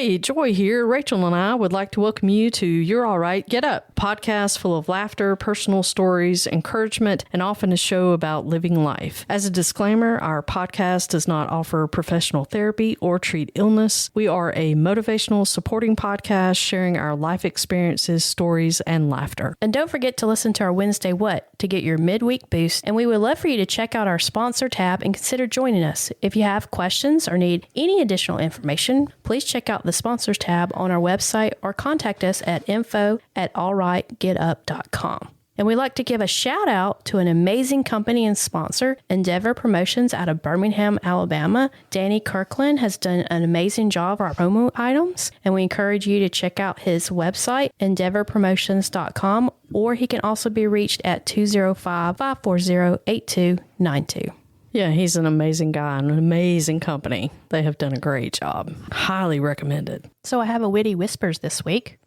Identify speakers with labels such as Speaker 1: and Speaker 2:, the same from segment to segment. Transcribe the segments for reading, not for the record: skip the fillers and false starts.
Speaker 1: Hey, Joy here. Rachel and I would like to welcome you to You're All Right, Get Up, podcast full of laughter, personal stories, encouragement, and often a show about living life. As a disclaimer, our podcast does not offer professional therapy or treat illness. We are a motivational, supporting podcast sharing our life experiences, stories, and laughter.
Speaker 2: And don't forget to listen to our Wednesday What to get your midweek boost. And we would love for you to check out our sponsor tab and consider joining us. If you have questions or need any additional information, please check out the sponsors tab on our website or contact us at info@allrightgetup.com. And we'd like to give a shout out to an amazing company and sponsor, Endeavor Promotions out of Birmingham, Alabama. Danny Kirkland has done an amazing job of our promo items, and we encourage you to check out his website, endeavorpromotions.com, or he can also be reached at 205-540-8292.
Speaker 1: Yeah, he's an amazing guy and an amazing company. They have done a great job. Highly recommended.
Speaker 2: So I have a Witty Whispers this week.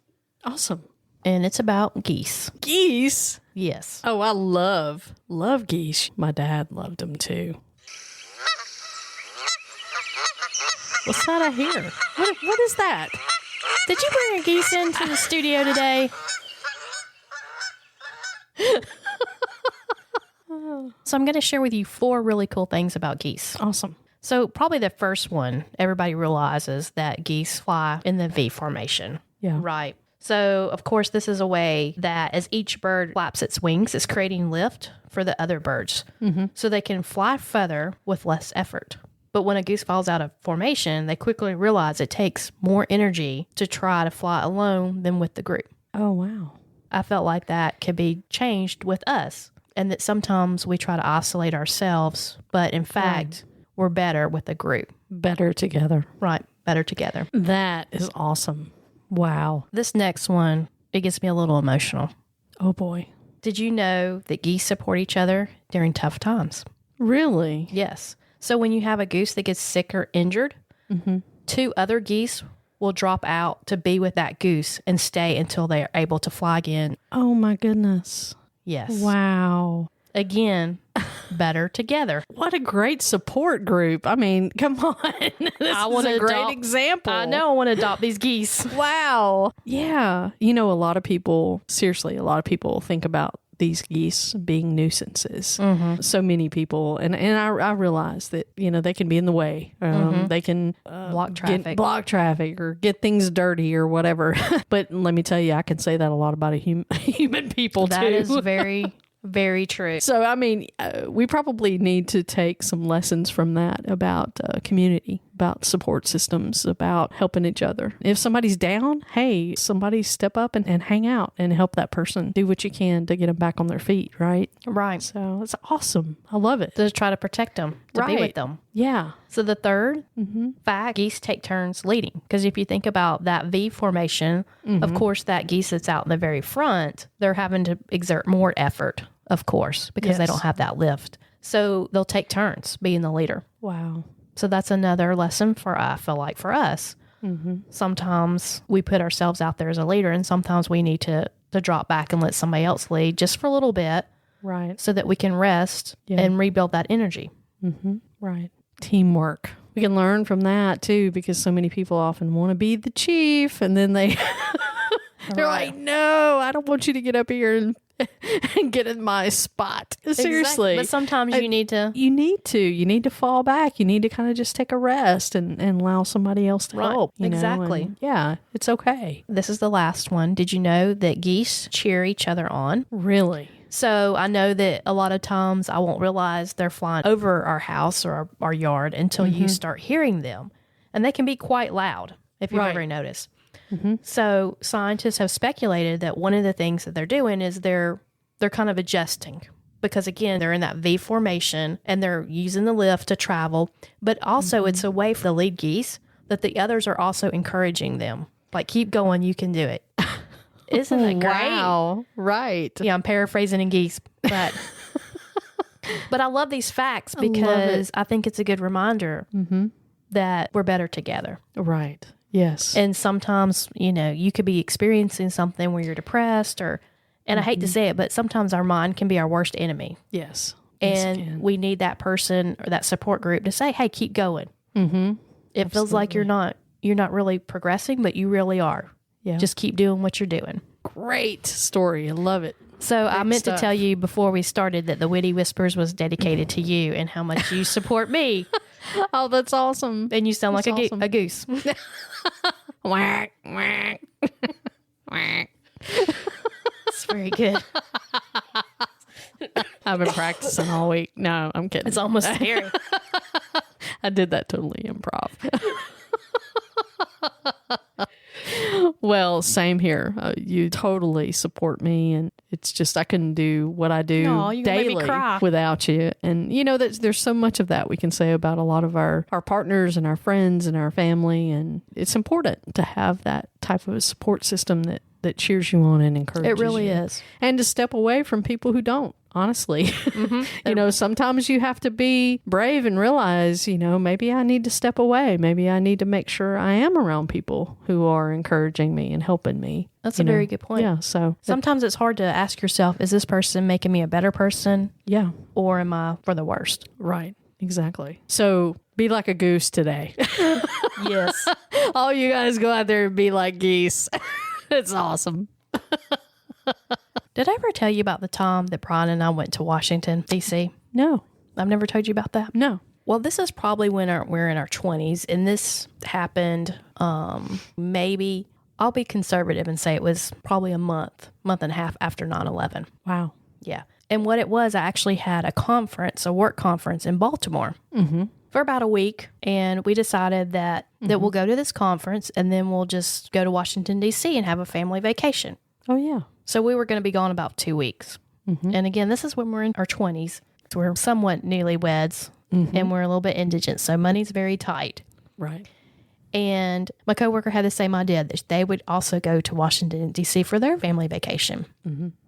Speaker 1: Awesome.
Speaker 2: And it's about geese.
Speaker 1: Geese?
Speaker 2: Yes.
Speaker 1: Oh, I love geese. My dad loved them too. What's that I hear? What is that?
Speaker 2: Did you bring a geese into the studio today? So I'm going to share with you 4 really cool things about geese.
Speaker 1: Awesome.
Speaker 2: So probably the first one, everybody realizes that geese fly in the V formation.
Speaker 1: Yeah.
Speaker 2: Right. So, of course, this is a way that as each bird flaps its wings, it's creating lift for the other birds. Mm-hmm. So they can fly further with less effort. But when a goose falls out of formation, they quickly realize it takes more energy to try to fly alone than with the group.
Speaker 1: Oh, wow.
Speaker 2: I felt like that could be changed with us, and that sometimes we try to isolate ourselves, but in fact, we're better with a group.
Speaker 1: Better together.
Speaker 2: Right. Better together.
Speaker 1: That is awesome. Wow.
Speaker 2: This next one, it gets me a little emotional.
Speaker 1: Oh, boy.
Speaker 2: Did you know that geese support each other during tough times?
Speaker 1: Really?
Speaker 2: Yes. So when you have a goose that gets sick or injured, 2 other geese will drop out to be with that goose and stay until they are able to fly again.
Speaker 1: Oh, my goodness.
Speaker 2: Yes.
Speaker 1: Wow.
Speaker 2: Again, better together.
Speaker 1: What a great support group. I mean, come on. This is a great example.
Speaker 2: I know I want to adopt these geese.
Speaker 1: Wow. Yeah. You know, a lot of people think about these geese being nuisances. Mm-hmm. So many people, and I realize that, you know, they can be in the way. They can block traffic or get things dirty or whatever. But let me tell you, I can say that a lot about human people too.
Speaker 2: That is very... very true.
Speaker 1: So, I mean, we probably need to take some lessons from that about community, about support systems, about helping each other. If somebody's down, hey, somebody step up and hang out and help that person. Do what you can to get them back on their feet, right?
Speaker 2: Right.
Speaker 1: So, it's awesome. I love it.
Speaker 2: To try to protect them, to be with them.
Speaker 1: Yeah.
Speaker 2: So the third fact, geese take turns leading. Because if you think about that V formation, of course, that geese that's out in the very front, they're having to exert more effort, of course, because they don't have that lift. So they'll take turns being the leader.
Speaker 1: Wow.
Speaker 2: So that's another lesson I feel like for us. Sometimes we put ourselves out there as a leader, and sometimes we need to drop back and let somebody else lead just for a little bit.
Speaker 1: Right.
Speaker 2: So that we can rest and rebuild that energy.
Speaker 1: Right. Teamwork. We can learn from that too, because so many people often want to be the chief, and then they're like, no, I don't want you to get up here and get in my spot. Seriously.
Speaker 2: Exactly. But sometimes you need to
Speaker 1: fall back. You need to kind of just take a rest and allow somebody else to help.
Speaker 2: Exactly.
Speaker 1: Yeah, it's okay.
Speaker 2: This is the last one. Did you know that geese cheer each other on?
Speaker 1: Really?
Speaker 2: So I know that a lot of times I won't realize they're flying over our house or our yard until you start hearing them. And they can be quite loud, if you've ever noticed. So scientists have speculated that one of the things that they're doing is they're kind of adjusting. Because again, they're in that V formation and they're using the lift to travel. But also it's a way for the lead geese that the others are also encouraging them. Like, keep going, you can do it. Isn't that great?
Speaker 1: Wow. Right.
Speaker 2: Yeah, I'm paraphrasing in geese, but I love these facts because I think it's a good reminder that we're better together.
Speaker 1: Right. Yes.
Speaker 2: And sometimes, you could be experiencing something where you're depressed and I hate to say it, but sometimes our mind can be our worst enemy.
Speaker 1: Yes.
Speaker 2: And we need that person or that support group to say, hey, keep going. It feels like you're not you're not really progressing, but you really are.
Speaker 1: Yeah.
Speaker 2: Just keep doing what you're doing.
Speaker 1: Great story. I love it.
Speaker 2: So I meant to tell you before we started that the Witty Whispers was dedicated to you and how much you support me.
Speaker 1: Oh, that's awesome.
Speaker 2: And you sound like a goose.
Speaker 1: Whack, whack, whack.
Speaker 2: It's very good.
Speaker 1: I've been practicing all week. No, I'm kidding.
Speaker 2: It's almost scary.
Speaker 1: I did that totally improv. Well, same here. You totally support me, and it's just I couldn't do what I do daily without you. And you know that there's so much of that we can say about a lot of our partners and our friends and our family, and it's important to have that type of a support system that cheers you on and encourages you.
Speaker 2: It really is.
Speaker 1: And to step away from people who don't. Honestly, you know, sometimes you have to be brave and realize, you know, maybe I need to step away. Maybe I need to make sure I am around people who are encouraging me and helping me.
Speaker 2: That's a very good point.
Speaker 1: Yeah. So
Speaker 2: sometimes it's hard to ask yourself, is this person making me a better person?
Speaker 1: Yeah.
Speaker 2: Or am I for the worst?
Speaker 1: Right. Exactly. So be like a goose today.
Speaker 2: Yes.
Speaker 1: All you guys go out there and be like geese. It's awesome.
Speaker 2: Did I ever tell you about the time that Brian and I went to Washington, D.C.?
Speaker 1: No.
Speaker 2: I've never told you about that?
Speaker 1: No.
Speaker 2: Well, this is probably when we're in our 20s, and this happened maybe, I'll be conservative and say it was probably a month and a half after 9/11.
Speaker 1: Wow.
Speaker 2: Yeah. And what it was, I actually had a work conference in Baltimore for about a week, and we decided that we'll go to this conference, and then we'll just go to Washington, D.C. and have a family vacation.
Speaker 1: Oh, yeah.
Speaker 2: So we were going to be gone about 2 weeks. And again, this is when we're in our 20s. So we're somewhat newlyweds and we're a little bit indigent. So money's very tight.
Speaker 1: Right.
Speaker 2: And my coworker had the same idea that they would also go to Washington, D.C. for their family vacation.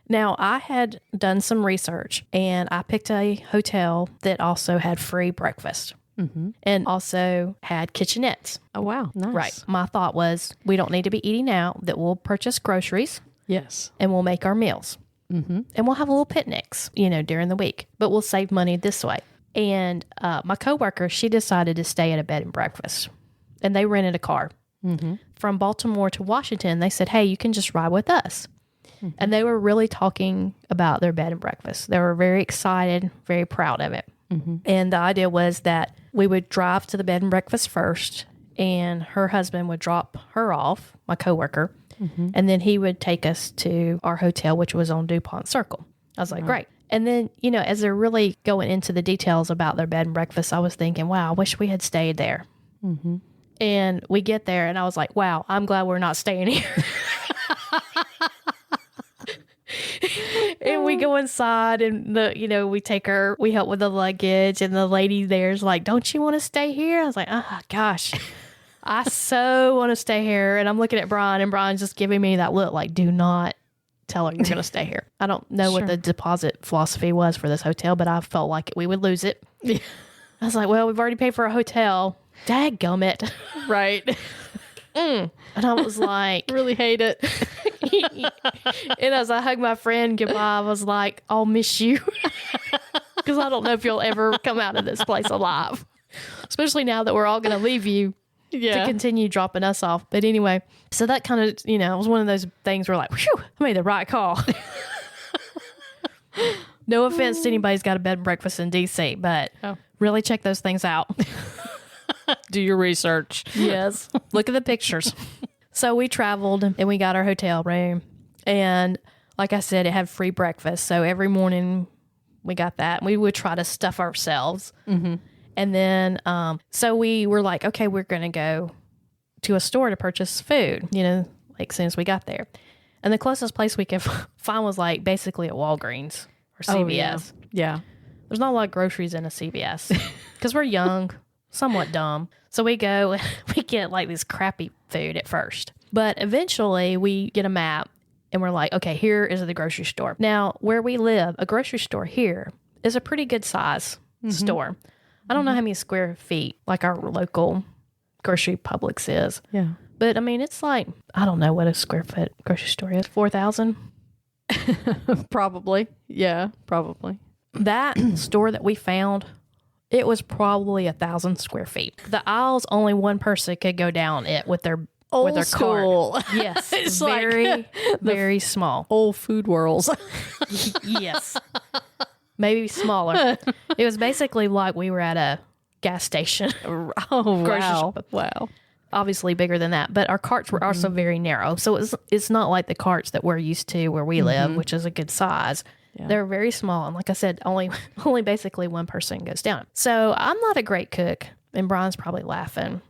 Speaker 2: Now, I had done some research and I picked a hotel that also had free breakfast and also had kitchenettes.
Speaker 1: Oh, wow. Nice.
Speaker 2: Right. My thought was we don't need to be eating out, that we'll purchase groceries.
Speaker 1: Yes.
Speaker 2: And we'll make our meals. And we'll have a little picnics, you know, during the week. But we'll save money this way. And my coworker, she decided to stay at a bed and breakfast. And they rented a car. From Baltimore to Washington. They said, hey, you can just ride with us. And they were really talking about their bed and breakfast. They were very excited, very proud of it. And the idea was that we would drive to the bed and breakfast first. And her husband would drop her off, my coworker. And then he would take us to our hotel, which was on DuPont Circle. I was like, great. And then, you know, as they're really going into the details about their bed and breakfast, I was thinking, wow, I wish we had stayed there. And we get there and I was like, wow, I'm glad we're not staying here. And we go inside and we help with the luggage and the lady there's like, don't you want to stay here? I was like, oh gosh. I so want to stay here. And I'm looking at Brian, and Brian's just giving me that look like, do not tell her you're going to stay here. I don't know what the deposit philosophy was for this hotel, but I felt like we would lose it. I was like, well, we've already paid for a hotel. Dadgummit.
Speaker 1: Right.
Speaker 2: And I was like,
Speaker 1: really hate it.
Speaker 2: And as I hugged my friend goodbye, I was like, I'll miss you. Because I don't know if you'll ever come out of this place alive. Especially now that we're all going to leave you. To continue dropping us off. But anyway, so that kind of, you know, it was one of those things where like, whew, I made the right call. No offense to anybody's got a bed and breakfast in D.C., but really check those things out.
Speaker 1: Do your research.
Speaker 2: Yes. Look at the pictures. So we traveled and we got our hotel room. And like I said, it had free breakfast. So every morning we got that. And we would try to stuff ourselves. And then, so we were like, okay, we're going to go to a store to purchase food, you know, like as soon as we got there. And the closest place we could find was like basically at Walgreens or CVS.
Speaker 1: Oh, yeah.
Speaker 2: There's not a lot of groceries in a CVS because we're young, somewhat dumb. So we go, and we get like this crappy food at first. But eventually we get a map and we're like, okay, here is the grocery store. Now, where we live, a grocery store here is a pretty good size store. I don't know how many square feet like our local grocery Publix is.
Speaker 1: Yeah.
Speaker 2: But I mean, it's like, I don't know what a square foot grocery store is. 4,000?
Speaker 1: Probably. Yeah, probably.
Speaker 2: That store that we found It was probably 1,000 square feet. The aisles, only one person could go down it with their
Speaker 1: school
Speaker 2: cart. Yes,
Speaker 1: it's
Speaker 2: very small.
Speaker 1: Old Food Worlds.
Speaker 2: Yes, maybe smaller. It was basically like we were at a gas station.
Speaker 1: Oh wow! Wow.
Speaker 2: Obviously bigger than that, but our carts were also very narrow. So it's not like the carts that we're used to where we live, which is a good size. Yeah. They're very small. And like I said, only basically one person goes down. So I'm not a great cook. And Brian's probably laughing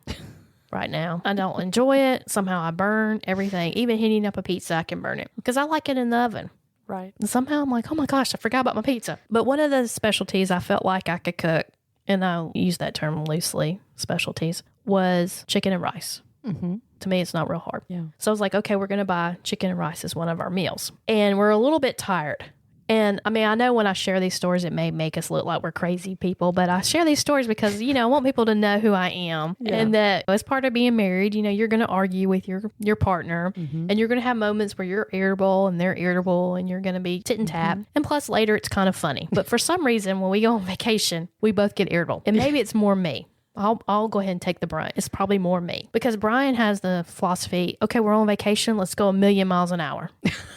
Speaker 2: right now. I don't enjoy it. Somehow I burn everything. Even heating up a pizza, I can burn it because I like it in the oven.
Speaker 1: Right.
Speaker 2: And somehow I'm like, oh my gosh, I forgot about my pizza. But one of the specialties I felt like I could cook, and I'll use that term loosely, specialties, was chicken and rice. Mm-hmm. To me, it's not real hard.
Speaker 1: Yeah.
Speaker 2: So I was like, okay, we're going to buy chicken and rice as one of our meals. And we're a little bit tired. And I mean, I know when I share these stories, it may make us look like we're crazy people, but I share these stories because, I want people to know who I am. Yeah. And that as part of being married, you're going to argue with your partner, and you're going to have moments where you're irritable and they're irritable and you're going to be tit and tap. And plus later, it's kind of funny. But for some reason, when we go on vacation, we both get irritable. And maybe it's more me. I'll go ahead and take the brunt. It's probably more me because Brian has the philosophy, okay, we're on vacation. Let's go 1,000,000 miles an hour.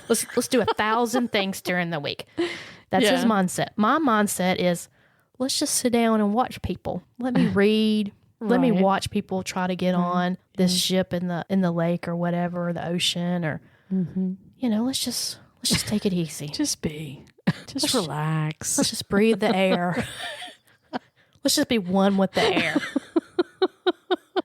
Speaker 2: Let's do 1,000 things during the week. That's his mindset. My mindset is, let's just sit down and watch people. Let me read. Let me watch people try to get on this ship in the lake or whatever, the ocean, or let's just take it easy.
Speaker 1: Just relax.
Speaker 2: Let's just breathe the air. Let's just be one with the air.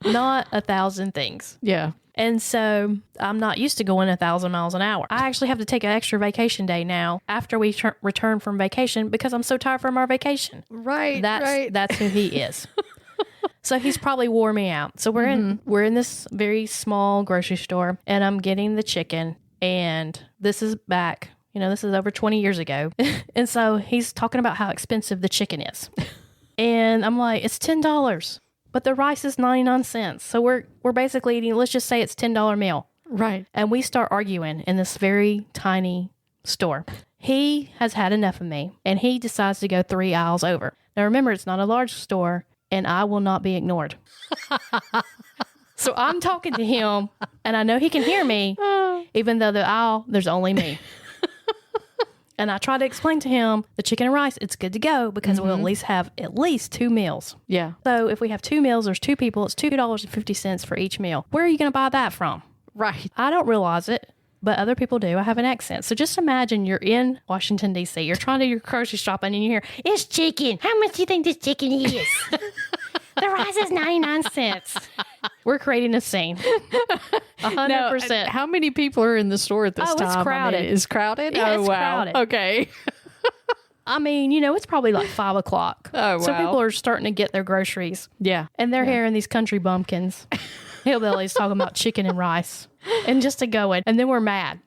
Speaker 2: Not 1,000 things.
Speaker 1: Yeah.
Speaker 2: And so I'm not used to going 1,000 miles an hour. I actually have to take an extra vacation day now after we return from vacation because I'm so tired from our vacation.
Speaker 1: Right.
Speaker 2: That's who he is. So he's probably wore me out. So we're in this very small grocery store, and I'm getting the chicken, and this is back, this is over 20 years ago. And so he's talking about how expensive the chicken is. And I'm like, it's $10, but the rice is 99 cents. So we're basically eating, let's just say it's $10 meal.
Speaker 1: Right.
Speaker 2: And we start arguing in this very tiny store. He has had enough of me, and he decides to go 3 aisles over. Now remember, it's not a large store, and I will not be ignored. So I'm talking to him, and I know he can hear me, even though the aisle, there's only me. And I try to explain to him the chicken and rice, it's good to go because we'll at least have at least 2 meals.
Speaker 1: Yeah.
Speaker 2: So if we have 2 meals, there's 2 people, it's $2.50 for each meal. Where are you going to buy that from?
Speaker 1: Right.
Speaker 2: I don't realize it, but other people do. I have an accent. So just imagine you're in Washington, D.C. You're trying to do your grocery shopping and you hear, it's chicken. How much do you think this chicken is? The rice is 99 cents. We're creating a scene. 100%.
Speaker 1: Now, how many people are in the store at this time?
Speaker 2: It's crowded.
Speaker 1: I mean, it's crowded?
Speaker 2: Yeah, it's
Speaker 1: wow.
Speaker 2: crowded.
Speaker 1: Okay.
Speaker 2: I mean, it's probably like 5 o'clock.
Speaker 1: Oh, wow.
Speaker 2: So people are starting to get their groceries.
Speaker 1: Yeah.
Speaker 2: And they're hearing these country bumpkins. Hillbillies talking about chicken and rice. And just to go in. And then we're mad.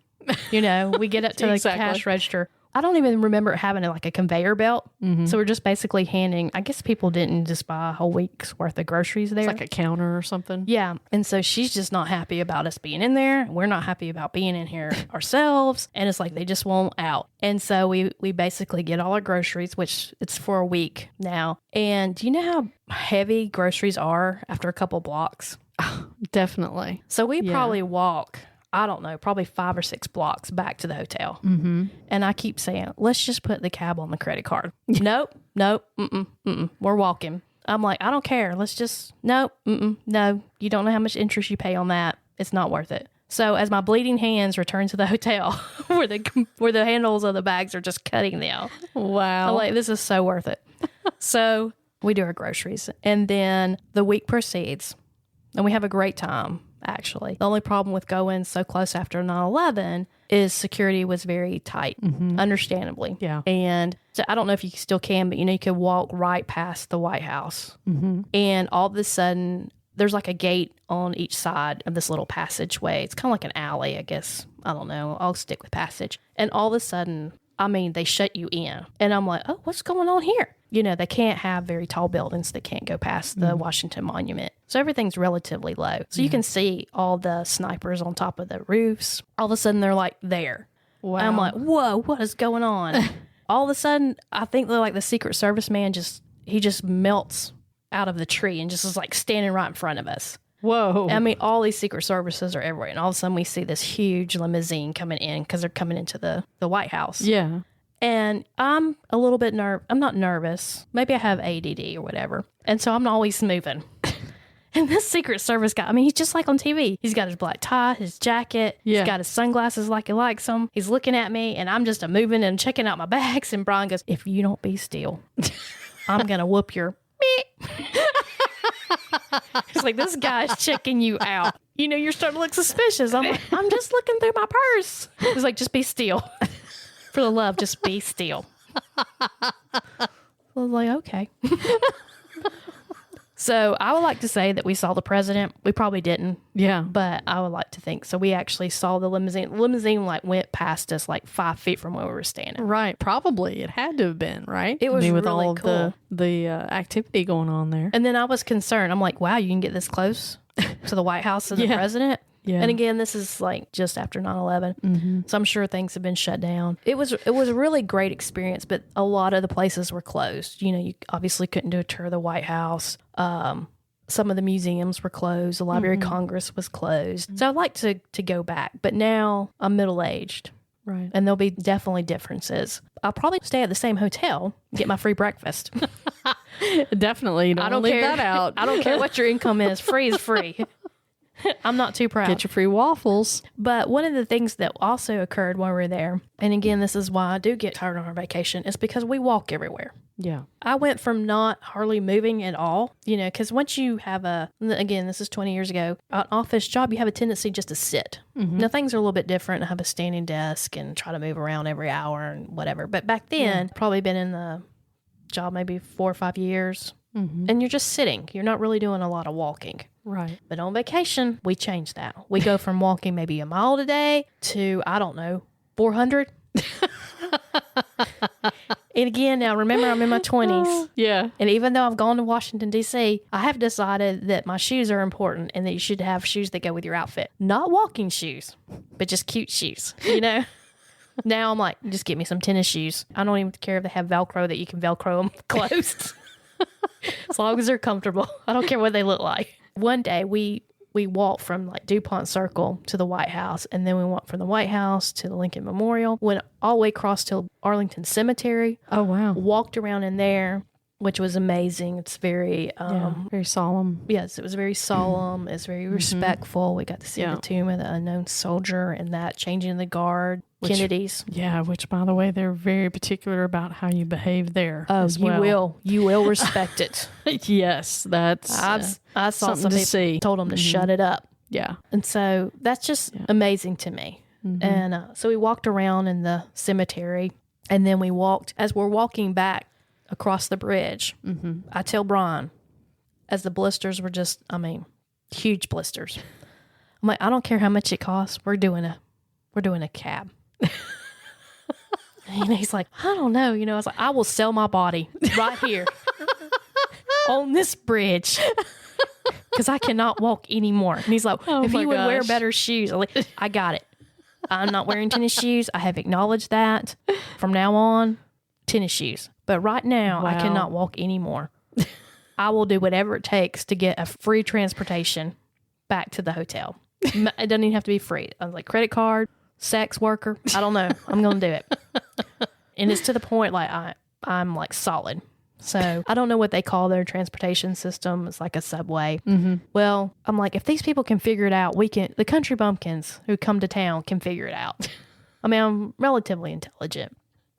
Speaker 2: We get up to the cash register. I don't even remember it having like a conveyor belt. Mm-hmm. So we're just basically handing, I guess people didn't just buy a whole week's worth of groceries there.
Speaker 1: It's like a counter or something.
Speaker 2: Yeah. And so she's just not happy about us being in there. We're not happy about being in here ourselves. And it's like they just won't out. And so we basically get all our groceries, which it's for a week now. And do you know how heavy groceries are after a couple blocks?
Speaker 1: Oh, definitely.
Speaker 2: So we probably walk, I don't know, probably 5 or 6 blocks back to the hotel. Mm-hmm. And I keep saying, let's just put the cab on the credit card. Nope. We're walking. I'm like, I don't care. Let's just, no. You don't know how much interest you pay on that. It's not worth it. So as my bleeding hands return to the hotel where the handles of the bags are just cutting now.
Speaker 1: Wow.
Speaker 2: I'm like, this is so worth it. So we do our groceries, and then the week proceeds, and we have a great time. Actually, the only problem with going so close after 9/11 is security was very tight, understandably.
Speaker 1: Yeah.
Speaker 2: And so I don't know if you still can, but you could walk right past the White House. Mm-hmm. And all of a sudden, there's like a gate on each side of this little passageway. It's kind of like an alley, I guess. I don't know. I'll stick with passage. And all of a sudden, they shut you in. And I'm like, oh, what's going on here? They can't have very tall buildings that can't go past the Washington Monument. So everything's relatively low. So you can see all the snipers on top of the roofs. All of a sudden, they're like there. Wow. And I'm like, whoa, what is going on? All of a sudden, I think the Secret Service man just he just melts out of the tree and just is like standing right in front of us.
Speaker 1: Whoa.
Speaker 2: I mean, all these Secret Services are everywhere. And all of a sudden we see this huge limousine coming in because they're coming into the White House.
Speaker 1: Yeah.
Speaker 2: And I'm a little bit I'm not nervous. Maybe I have ADD or whatever. And so I'm always moving. And this Secret Service guy, I mean, he's just like on TV. He's got his black tie, his jacket.
Speaker 1: Yeah.
Speaker 2: He's got his sunglasses like he likes them. He's looking at me, and I'm just moving and checking out my bags. And Brian goes, if you don't be still, I'm going to whoop your meat. It's like, this guy's checking you out. You know, you're starting to look suspicious. I'm like, I'm just looking through my purse. He's like, just be still. For the love, just be still. I was like, okay. So I would like to say that we saw the president. We probably didn't.
Speaker 1: Yeah.
Speaker 2: But I would like to think. So we actually saw the limousine. The limousine like went past us like 5 feet from where we were standing.
Speaker 1: Right. Probably. It had to have been, right?
Speaker 2: It was
Speaker 1: with
Speaker 2: really
Speaker 1: all
Speaker 2: cool.
Speaker 1: of the activity going on there.
Speaker 2: And then I was concerned. I'm like, wow, you can get this close to the White House and the president?
Speaker 1: Yeah.
Speaker 2: And again, this is like just after 9/11. Mm-hmm. So I'm sure things have been shut down. It was a really great experience, but a lot of the places were closed. You know, you obviously couldn't do a tour of the White House. Some of the museums were closed. The Library of Congress was closed. So I'd like to go back, but now I'm middle-aged.
Speaker 1: Right.
Speaker 2: And there'll be definitely differences. I'll probably stay at the same hotel, get my free breakfast.
Speaker 1: Definitely. Don't leave that out.
Speaker 2: I don't care what your income is. Free is free. I'm not too proud.
Speaker 1: Get your free waffles.
Speaker 2: But one of the things that also occurred while we were there, and again, this is why I do get tired on our vacation, is because we walk everywhere.
Speaker 1: Yeah.
Speaker 2: I went from not hardly moving at all, you know, because once you have again, this is 20 years ago, an office job, you have a tendency just to sit. Mm-hmm. Now, things are a little bit different. I have a standing desk and try to move around every hour and whatever. But back then, probably been in the job maybe 4 or 5 years, and you're just sitting. You're not really doing a lot of walking.
Speaker 1: Right.
Speaker 2: But on vacation, we change that. We go from walking maybe a mile a day to, I don't know, 400. And again, now remember, I'm in my 20s.
Speaker 1: Yeah.
Speaker 2: And even though I've gone to Washington, D.C., I have decided that my shoes are important and that you should have shoes that go with your outfit. Not walking shoes, but just cute shoes, you know? Now I'm like, just get me some tennis shoes. I don't even care if they have Velcro that you can Velcro them closed. As long as they're comfortable. I don't care what they look like. One day we walked from like DuPont Circle to the White House, and then we walked from the White House to the Lincoln Memorial, went all the way across to Arlington Cemetery.
Speaker 1: Oh, wow.
Speaker 2: Walked around in there, which was amazing. It's very
Speaker 1: very solemn.
Speaker 2: Yes, it was very solemn. It's very respectful. We got to see the tomb of the unknown soldier and that changing the guard. Kennedy's.
Speaker 1: Yeah, which, by the way, they're very particular about how you behave there.
Speaker 2: Oh,
Speaker 1: as well.
Speaker 2: You will respect it.
Speaker 1: Yes, that's
Speaker 2: I saw
Speaker 1: something
Speaker 2: some
Speaker 1: to
Speaker 2: people
Speaker 1: see.
Speaker 2: told them to shut it up.
Speaker 1: Yeah.
Speaker 2: And so that's just amazing to me. And so we walked around in the cemetery, and then we walked, as we're walking back across the bridge, I tell Brian, as the blisters were just, I mean, huge blisters. I'm like, I don't care how much it costs. We're doing a cab. And he's like, I don't know. You know, I was like, I will sell my body right here on this bridge because I cannot walk anymore. And he's like, if you would wear better shoes, I'm like, I got it. I'm not wearing tennis shoes. I have acknowledged that. From now on, tennis shoes. But right now, I cannot walk anymore. I will do whatever it takes to get a free transportation back to the hotel. It doesn't even have to be free. I was like, credit card, sex worker. I don't know. I'm going to do it. And it's to the point like I'm like solid. So I don't know what they call their transportation system. It's like a subway. Well, I'm like, if these people can figure it out, the country bumpkins who come to town can figure it out. I mean, I'm relatively intelligent.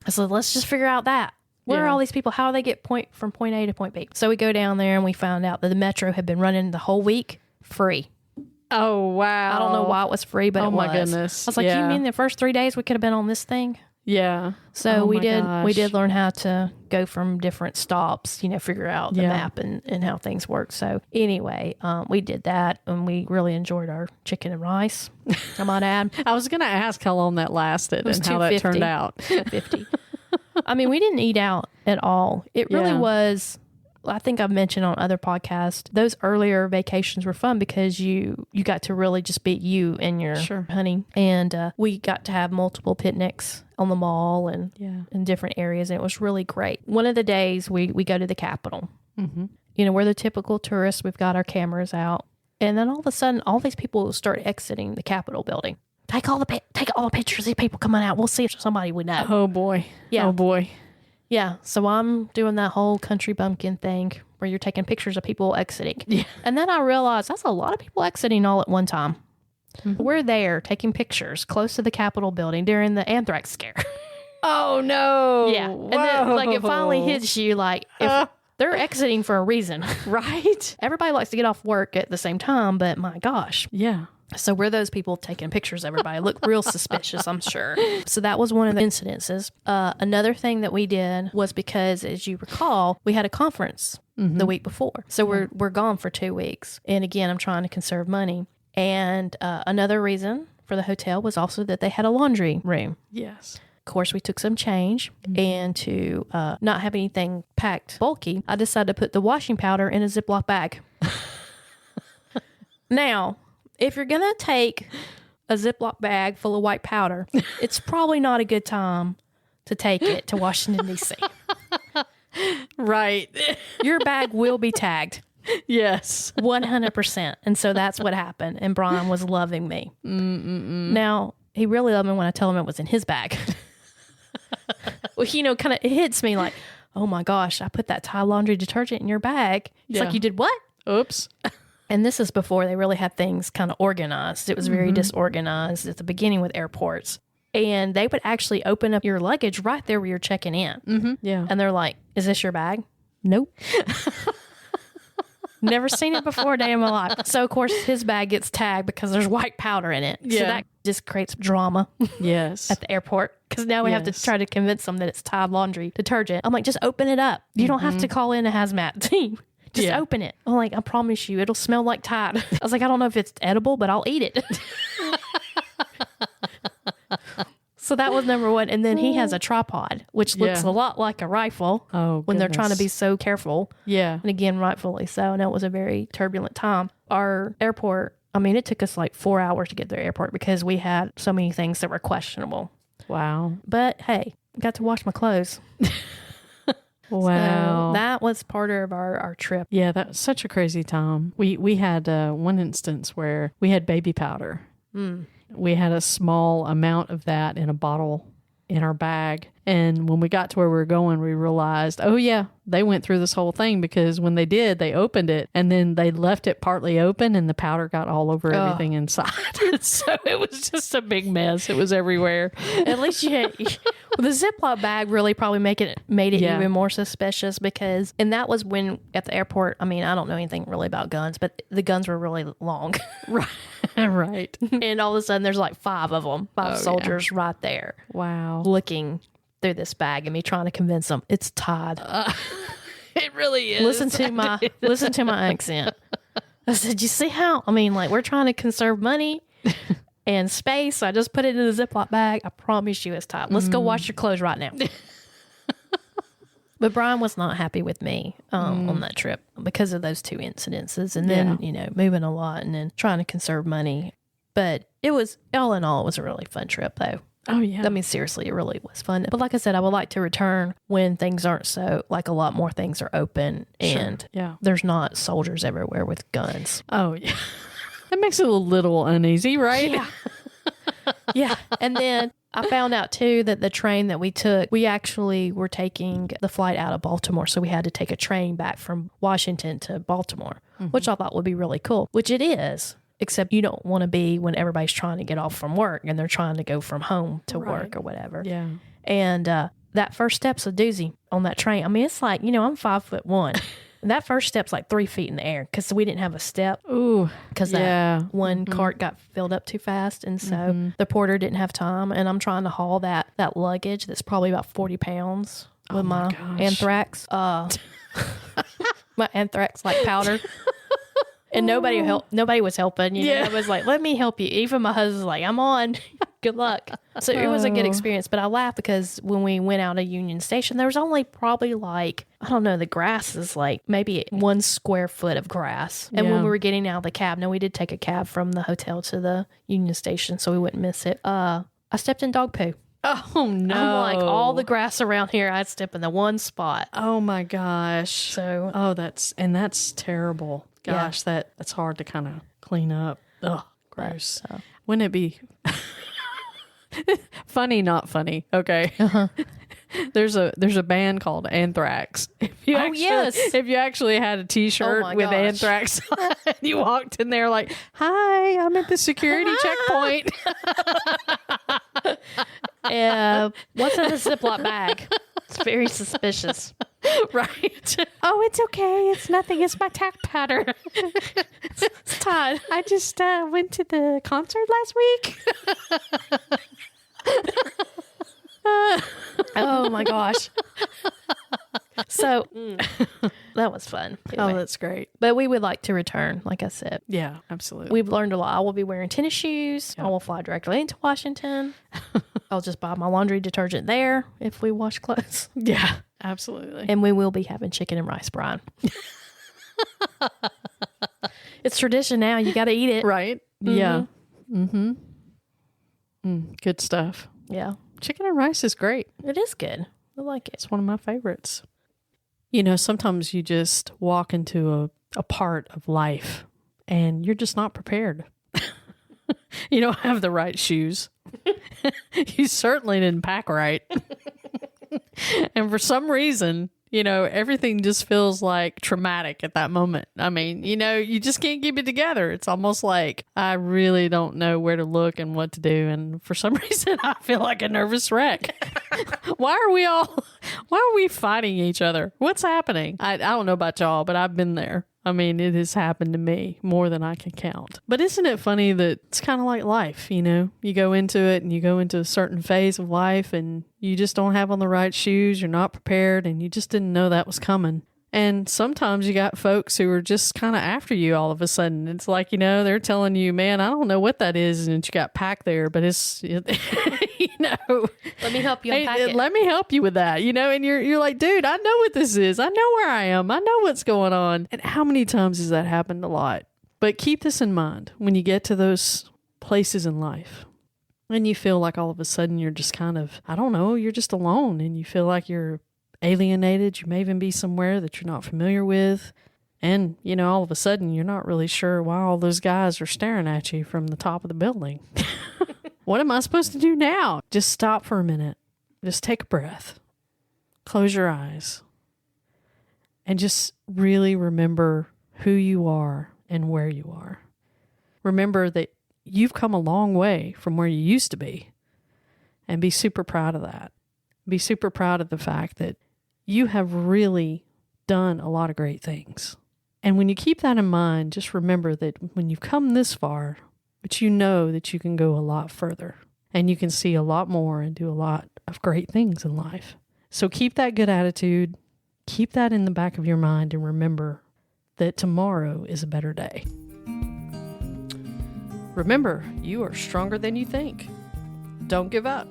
Speaker 2: So let's just figure out that. Where are all these people? How do they get from point A to point B? So we go down there and we found out that the Metro had been running the whole week free.
Speaker 1: Oh, wow.
Speaker 2: I don't know why it was free, but it was.
Speaker 1: Oh, my goodness.
Speaker 2: I was like, you mean the first 3 days we could have been on this thing?
Speaker 1: Yeah.
Speaker 2: So we did learn how to go from different stops, you know, figure out the map and how things work. So anyway, we did that and we really enjoyed our chicken and rice, I might add.
Speaker 1: I was going to ask how long that lasted and how that turned out.
Speaker 2: $2.50. I mean, we didn't eat out at all. It really was I think I've mentioned on other podcasts, those earlier vacations were fun because you got to really just be you and your honey. And we got to have multiple picnics on the mall and in different areas. And it was really great. One of the days we go to the Capitol. Mm-hmm. You know, we're the typical tourists. We've got our cameras out. And then all of a sudden, all these people start exiting the Capitol building. Take all the pictures of these people coming out. We'll see if somebody we know.
Speaker 1: Oh, boy.
Speaker 2: Yeah.
Speaker 1: Oh, boy.
Speaker 2: Yeah. So I'm doing that whole country bumpkin thing where you're taking pictures of people exiting.
Speaker 1: Yeah.
Speaker 2: And then I realized that's a lot of people exiting all at one time. Mm-hmm. We're there taking pictures close to the Capitol building during the anthrax scare.
Speaker 1: Oh, no.
Speaker 2: Yeah. And then, like, it finally hits you, like, if they're exiting for a reason.
Speaker 1: Right.
Speaker 2: Everybody likes to get off work at the same time, but my gosh.
Speaker 1: Yeah.
Speaker 2: So we're those people taking pictures of everybody. Look real suspicious, I'm sure. So that was one of the incidences. Another thing that we did was because, as you recall, we had a conference the week before. So we're gone for 2 weeks. And again, I'm trying to conserve money. And another reason for the hotel was also that they had a laundry room.
Speaker 1: Yes.
Speaker 2: Of course, we took some change, and to not have anything packed bulky, I decided to put the washing powder in a Ziploc bag. Now, if you're going to take a Ziploc bag full of white powder, it's probably not a good time to take it to Washington, D.C.
Speaker 1: Right.
Speaker 2: Your bag will be tagged.
Speaker 1: Yes.
Speaker 2: 100%. And so that's what happened. And Brian was loving me. Now, he really loved me when I tell him it was in his bag. Well, you know, kind of, it hits me like, oh my gosh, I put that Tide laundry detergent in your bag. It's like, you did what?
Speaker 1: Oops.
Speaker 2: And this is before they really had things kind of organized. It was very disorganized at the beginning with airports. And they would actually open up your luggage right there where you're checking in.
Speaker 1: Mm-hmm. Yeah.
Speaker 2: And they're like, is this your bag? Nope. Never seen it before a day in my life. So, of course, his bag gets tagged because there's white powder in it. Yeah. So that just creates drama.
Speaker 1: Yes.
Speaker 2: At the airport. Because now we have to try to convince them that it's Tide laundry detergent. I'm like, just open it up. You don't have to call in a hazmat team. Just open it. I'm like, I promise you, it'll smell like Tide. I was like, I don't know if it's edible, but I'll eat it. So that was number one. And then he has a tripod, which looks a lot like a rifle when they're trying to be so careful. Yeah. And again, rightfully so. And it was a very turbulent time. Our airport, I mean, it took us like 4 hours to get to the airport because we had so many things that were questionable. Wow. But hey, got to wash my clothes. Wow. So that was part of our trip.
Speaker 1: Yeah, that was such a crazy time. We had one instance where we had baby powder. We had a small amount of that in a bottle in our bag. And when we got to where we were going, we realized, oh yeah, they went through this whole thing because when they did, they opened it and then they left it partly open and the powder got all over everything inside. So it was just a big mess. It was everywhere.
Speaker 2: At least you had, the Ziploc bag really probably made it even more suspicious because, and that was when at the airport, I mean, I don't know anything really about guns, but the guns were really long.
Speaker 1: Right. Right.
Speaker 2: And all of a sudden there's like 5 of them, 5 soldiers right there.
Speaker 1: Wow.
Speaker 2: Looking through this bag and me trying to convince them it's Tide.
Speaker 1: It really is.
Speaker 2: Listen to my accent. I said, you see how, I mean, like we're trying to conserve money and space. So I just put it in a Ziploc bag. I promise you it's Tide. Let's go wash your clothes right now. But Brian was not happy with me on that trip because of those 2 incidences. And then, you know, moving a lot and then trying to conserve money. But it was, all in all, it was a really fun trip though.
Speaker 1: Oh, yeah.
Speaker 2: I mean, seriously, it really was fun. But like I said, I would like to return when things aren't so, like a lot more things are open and there's not soldiers everywhere with guns.
Speaker 1: Oh, yeah. That makes it a little uneasy, right?
Speaker 2: Yeah. Yeah. And then I found out too that the train that we took, we actually were taking the flight out of Baltimore. So we had to take a train back from Washington to Baltimore, which I thought would be really cool, which it is. Except you don't want to be when everybody's trying to get off from work and they're trying to go from home to work or whatever. Yeah. And that first step's a doozy on that train. I mean, it's like, you know, I'm 5'1". And that first step's like 3 feet in the air because we didn't have a step. Ooh. Because that one cart got filled up too fast. And so the porter didn't have time. And I'm trying to haul that luggage that's probably about 40 pounds with my anthrax. My anthrax like powder. And nobody was helping. You know, I was like, let me help you. Even my husband's like, I'm on. Good luck. So it was a good experience, but I laughed because when we went out of Union Station, there was only probably like, I don't know, the grass is like maybe 1 square foot of grass. And when we were getting out of the cab, no, we did take a cab from the hotel to the Union Station so we wouldn't miss it. I stepped in dog poo.
Speaker 1: Oh, no.
Speaker 2: I'm like, all the grass around here, I'd step in the one spot.
Speaker 1: Oh, my gosh.
Speaker 2: So,
Speaker 1: that's terrible. Gosh, that's hard to kind of clean up. Ugh, gross. Wouldn't it be funny, not funny? Okay.
Speaker 2: Uh-huh.
Speaker 1: There's a band called Anthrax. If you actually had a T-shirt with Anthrax on, and you walked in there like, "Hi, I'm at the security checkpoint."
Speaker 2: What's in the Ziploc bag? It's very suspicious.
Speaker 1: Right. Oh, it's okay. It's nothing. It's my tack powder.
Speaker 2: It's Todd.
Speaker 1: I just went to the concert last week.
Speaker 2: Oh my gosh. So that was fun. Anyway.
Speaker 1: Oh, that's great.
Speaker 2: But we would like to return, like I said.
Speaker 1: Yeah, absolutely.
Speaker 2: We've learned a lot. I will be wearing tennis shoes. Yep. I will fly directly into Washington. I'll just buy my laundry detergent there if we wash clothes.
Speaker 1: Yeah, absolutely.
Speaker 2: And we will be having chicken and rice brine. It's tradition now. You got to eat it.
Speaker 1: Right? Mm-hmm. Yeah. Mm-hmm. Good stuff.
Speaker 2: Yeah.
Speaker 1: Chicken and rice is great.
Speaker 2: It is good. I like it.
Speaker 1: It's one of my favorites. You know, sometimes you just walk into a part of life and you're just not prepared. You don't have the right shoes. You certainly didn't pack right. And for some reason, you know, everything just feels like traumatic at that moment. I mean, you know, you just can't keep it together. It's almost like I really don't know where to look and what to do. And for some reason, I feel like a nervous wreck. Why are we fighting each other? What's happening? I don't know about y'all, but I've been there. I mean, it has happened to me more than I can count. But isn't it funny that it's kind of like life, you know? You go into it and you go into a certain phase of life and you just don't have on the right shoes. You're not prepared and you just didn't know that was coming. And sometimes you got folks who are just kind of after you all of a sudden. It's like, you know, they're telling you, man, I don't know what that is. And you got packed there, but it's, you know.
Speaker 2: Let me help you unpack it.
Speaker 1: Let me help you with that, you know. And you're like, dude, I know what this is. I know where I am. I know what's going on. And how many times has that happened? A lot. But keep this in mind when you get to those places in life and you feel like all of a sudden you're just kind of, I don't know, you're just alone and you feel like you're alienated. You may even be somewhere that you're not familiar with. And, you know, all of a sudden you're not really sure why all those guys are staring at you from the top of the building. What am I supposed to do now? Just stop for a minute. Just take a breath. Close your eyes. And just really remember who you are and where you are. Remember that you've come a long way from where you used to be. And be super proud of that. Be super proud of the fact that you have really done a lot of great things. And when you keep that in mind, just remember that when you've come this far, but you know that you can go a lot further and you can see a lot more and do a lot of great things in life. So keep that good attitude, keep that in the back of your mind, and remember that tomorrow is a better day. Remember, you are stronger than you think. Don't give up.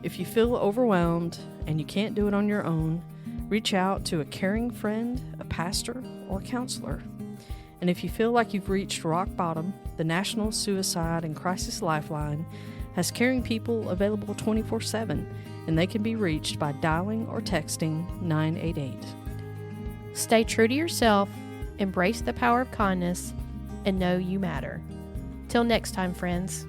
Speaker 1: If you feel overwhelmed and you can't do it on your own, reach out to a caring friend, a pastor, or counselor. And if you feel like you've reached rock bottom, the National Suicide and Crisis Lifeline has caring people available 24/7, and they can be reached by dialing or texting 988.
Speaker 2: Stay true to yourself, embrace the power of kindness, and know you matter. Till next time, friends.